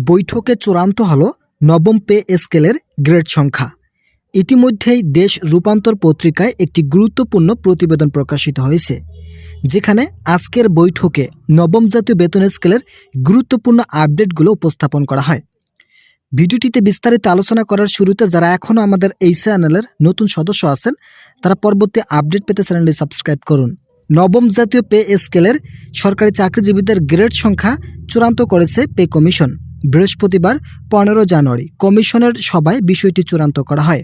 বৈঠকে চূড়ান্ত হল নবম পে স্কেলের গ্রেড সংখ্যা। ইতিমধ্যেই দেশ রূপান্তর পত্রিকায় একটি গুরুত্বপূর্ণ প্রতিবেদন প্রকাশিত হয়েছে, যেখানে আজকের বৈঠকে নবম জাতীয় বেতন স্কেলের গুরুত্বপূর্ণ আপডেটগুলো উপস্থাপন করা হয়। ভিডিওটিতে বিস্তারিত আলোচনা করার শুরুতে যারা এখনও আমাদের এই চ্যানেলের নতুন সদস্য আছেন, তারা পরবর্তী আপডেট পেতে চ্যানেলটি সাবস্ক্রাইব করুন। নবম জাতীয় পে স্কেলের সরকারি চাকরিজীবীদের গ্রেড সংখ্যা চূড়ান্ত করেছে পে কমিশন। বৃহস্পতিবার 15 জানুয়ারি কমিশনের সভায় বিষয়টি চূড়ান্ত করা হয়।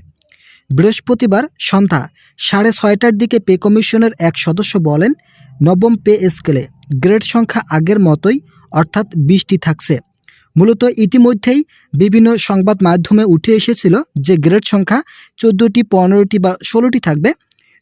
বৃহস্পতিবার সন্ধ্যা 6:30টার দিকে পে কমিশনের এক সদস্য বলেন, নবম পে স্কেলে গ্রেড সংখ্যা আগের মতোই, অর্থাৎ 20টি থাকছে। মূলত ইতিমধ্যেই বিভিন্ন সংবাদ মাধ্যমে উঠে এসেছিল যে গ্রেড সংখ্যা 14টি, 15টি বা 16টি থাকবে।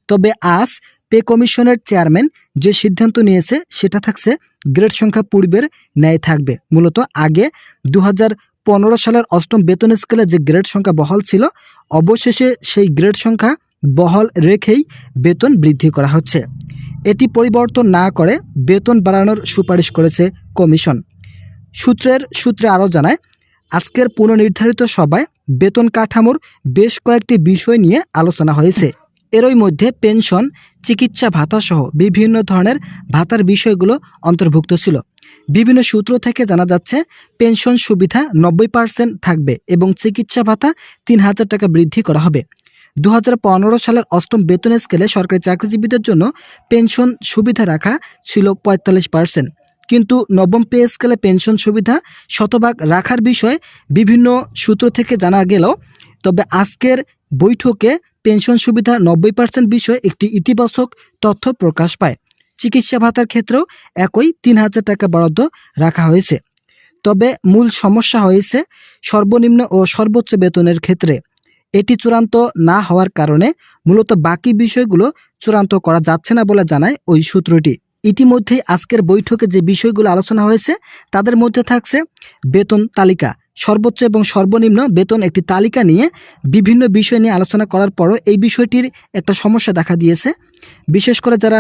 তবে আজ পে কমিশনের চেয়ারম্যান যে সিদ্ধান্ত নিয়েছে সেটা থাকছে গ্রেড সংখ্যা পূর্বের ন্যায় থাকবে। মূলত আগে 2015 সালের অষ্টম বেতন স্কেলে যে গ্রেড সংখ্যা বহাল ছিল, অবশেষে সেই গ্রেড সংখ্যা বহাল রেখেই বেতন বৃদ্ধি করা হচ্ছে। এটি পরিবর্তন না করে বেতন বাড়ানোর সুপারিশ করেছে কমিশন। সূত্রে আরও জানায়, আজকের পুনর্নির্ধারিত সভায় বেতন কাঠামোর বেশ কয়েকটি বিষয় নিয়ে আলোচনা হয়েছে। এরই মধ্যে পেনশন, চিকিৎসা ভাতা সহ বিভিন্ন ধরনের ভাতার বিষয়গুলো অন্তর্ভুক্ত ছিল। বিভিন্ন সূত্র থেকে জানা যাচ্ছে, পেনশন সুবিধা 90% থাকবে এবং চিকিৎসা ভাতা 3000 টাকা বৃদ্ধি করা হবে। 2015 সালের অষ্টম বেতন স্কেলে সরকারি চাকরিজীবীদের জন্য পেনশন সুবিধা রাখা ছিল 45%, কিন্তু নবম পে স্কেলে পেনশন সুবিধা শতভাগ রাখার বিষয়ে বিভিন্ন সূত্র থেকে জানা গেল। তবে আজকের বৈঠকে পেনশন সুবিধা 90% বিষয়ে একটি ইতিবাচক তথ্য প্রকাশ পায়। চিকিৎসা ভাতার ক্ষেত্রেও একই 3000 টাকা বরাদ্দ রাখা হয়েছে। তবে মূল সমস্যা হয়েছে সর্বনিম্ন ও সর্বোচ্চ বেতনের ক্ষেত্রে। এটি চূড়ান্ত না হওয়ার কারণে মূলত বাকি বিষয়গুলো চূড়ান্ত করা যাচ্ছে না বলে জানায় ওই সূত্রটি। ইতিমধ্যেই আজকের বৈঠকে যে বিষয়গুলো আলোচনা হয়েছে তাদের মধ্যে থাকছে বেতন তালিকা, সর্বোচ্চ এবং সর্বনিম্ন বেতন একটি তালিকা নিয়ে বিভিন্ন বিষয় নিয়ে আলোচনা করার পরও এই বিষয়টির একটা সমস্যা দেখা দিয়েছে। বিশেষ করে যারা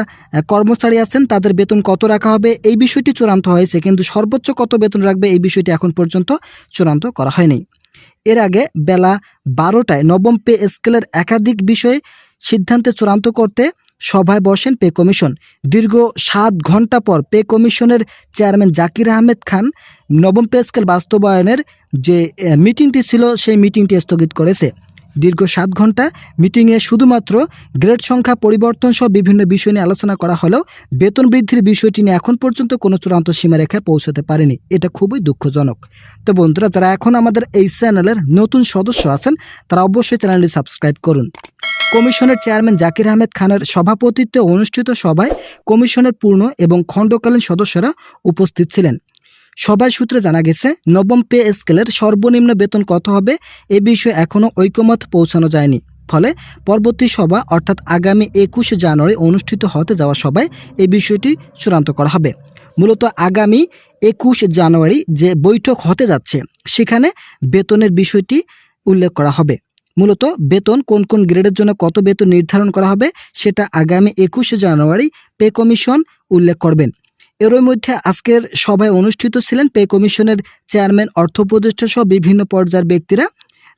কর্মচারী আছেন তাদের বেতন কত রাখা হবে এই বিষয়টি চূড়ান্ত হয়েছে, কিন্তু সর্বোচ্চ কত বেতন রাখবে এই বিষয়টি এখন পর্যন্ত চূড়ান্ত করা হয়নি। এর আগে বেলা 12টায় নবম পে স্কেলের একাধিক বিষয়ে সিদ্ধান্তে চূড়ান্ত করতে সভায় বসেন পে কমিশন। দীর্ঘ 7 ঘন্টা পর পে কমিশনের চেয়ারম্যান জাকির আহমেদ খান নবম পে স্কেল বাস্তবায়নের যে মিটিংটি ছিল সেই মিটিংটি স্থগিত করেছে। দীর্ঘ 7 ঘন্টা মিটিংয়ে শুধুমাত্র গ্রেড সংখ্যা পরিবর্তন সহ বিভিন্ন বিষয় নিয়ে আলোচনা করা হলেও বেতন বৃদ্ধির বিষয়টি নিয়ে এখন পর্যন্ত কোনো চূড়ান্ত সীমারেখায় পৌঁছাতে পারেনি। এটা খুবই দুঃখজনক। তো বন্ধুরা, যারা এখন আমাদের এই চ্যানেলের নতুন সদস্য আছেন তারা অবশ্যই চ্যানেলটি সাবস্ক্রাইব করুন। কমিশনের চেয়ারম্যান জাকির আহমেদ খানের সভাপতিত্বে অনুষ্ঠিত সভায় কমিশনের পূর্ণ এবং খণ্ডকালীন সদস্যরা উপস্থিত ছিলেন। সভায় সূত্রে জানা গেছে, নবম পে স্কেলের সর্বনিম্ন বেতন কত হবে এ বিষয়ে এখনও ঐকমত পৌঁছানো যায়নি। ফলে পরবর্তী সভা অর্থাৎ আগামী 21 জানুয়ারি অনুষ্ঠিত হতে যাওয়া সভায় এই বিষয়টি চূড়ান্ত করা হবে। মূলত আগামী 21 জানুয়ারি যে বৈঠক হতে যাচ্ছে সেখানে বেতনের বিষয়টি উল্লেখ করা হবে। মূলত বেতন কোন কোন গ্রেডের জন্য কত বেতন নির্ধারণ করা হবে সেটা আগামী 21 জানুয়ারি পে কমিশন উল্লেখ করবেন। এরই মধ্যে আজকের সভায় অনুষ্ঠিত ছিলেন পে কমিশনের চেয়ারম্যান, অর্থ উপদেষ্টা সহ বিভিন্ন পর্যায়ের ব্যক্তিরা।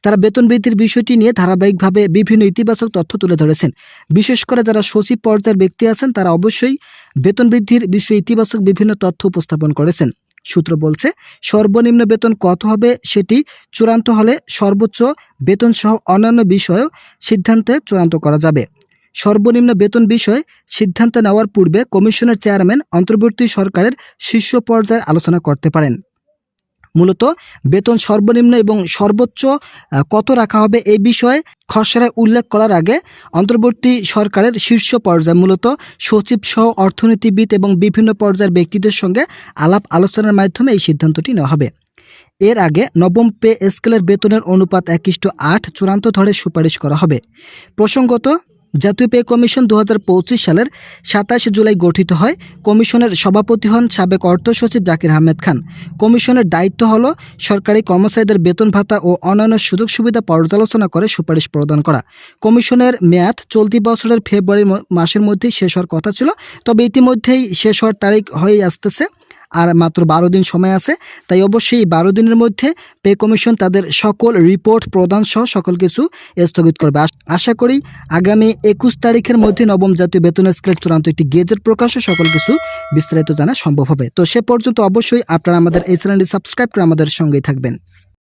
তারা বেতন বৃদ্ধির বিষয়টি নিয়ে ধারাবাহিকভাবে বিভিন্ন ইতিবাচক তথ্য তুলে ধরেছেন। বিশেষ করে যারা সচিব পর্যায়ের ব্যক্তি আছেন তারা অবশ্যই বেতন বৃদ্ধির বিষয়ে ইতিবাচক বিভিন্ন তথ্য উপস্থাপন করেছেন। সূত্র বলছে, সর্বনিম্ন বেতন কত হবে সেটি চূড়ান্ত হলে সর্বোচ্চ বেতন সহ অন্যান্য বিষয়েও সিদ্ধান্তে চূড়ান্ত করা যাবে। সর্বনিম্ন বেতন বিষয়ে সিদ্ধান্ত নেওয়ার পূর্বে কমিশনের চেয়ারম্যান অন্তর্বর্তী সরকারের শীর্ষ পর্যায়ে আলোচনা করতে পারেন। মূলত বেতন সর্বনিম্ন এবং সর্বোচ্চ কত রাখা হবে এই বিষয়ে খসড়ায় উল্লেখ করার আগে অন্তর্বর্তী সরকারের শীর্ষ পর্যায়ে মূলত সচিব সহ অর্থনীতিবিদ এবং বিভিন্ন পর্যায়ের ব্যক্তিদের সঙ্গে আলাপ আলোচনার মাধ্যমে এই সিদ্ধান্তটি নেওয়া হবে। এর আগে নবম পে স্কেলের বেতনের অনুপাত 1:8 চূড়ান্ত ধরে সুপারিশ করা হবে। প্রসঙ্গত, জাতীয় পে কমিশন 2025 সালের 27 জুলাই গঠিত হয়। কমিশনের সভাপতি হন সাবেক অর্থ সচিব জাকির আহমেদ খান। কমিশনের দায়িত্ব হলো সরকারি কর্মচারীদের বেতন ভাতা ও অন্যান্য সুযোগ সুবিধা পর্যালোচনা করে সুপারিশ প্রদান করা। কমিশনের মেয়াদ চলতি বছরের ফেব্রুয়ারি মাসের মধ্যেই শেষ হওয়ার কথা ছিল, তবে ইতিমধ্যেই শেষ হওয়ার তারিখ হয়ে আসতেছে। আর মাত্র 12 দিন সময় আছে। তাই অবশ্যই এই 12 দিনের মধ্যে পে কমিশন তাদের সকল রিপোর্ট প্রদান সহ সকল কিছু স্থগিত করবে। আশা করি আগামী 21 তারিখের মধ্যে নবম জাতীয় বেতন স্কেলের চূড়ান্ত একটি গেজেট প্রকাশে সকল কিছু বিস্তারিত জানা সম্ভব হবে। তো সে পর্যন্ত অবশ্যই আপনারা আমাদের এই চ্যানেলটি সাবস্ক্রাইব করে আমাদের সঙ্গেই থাকবেন।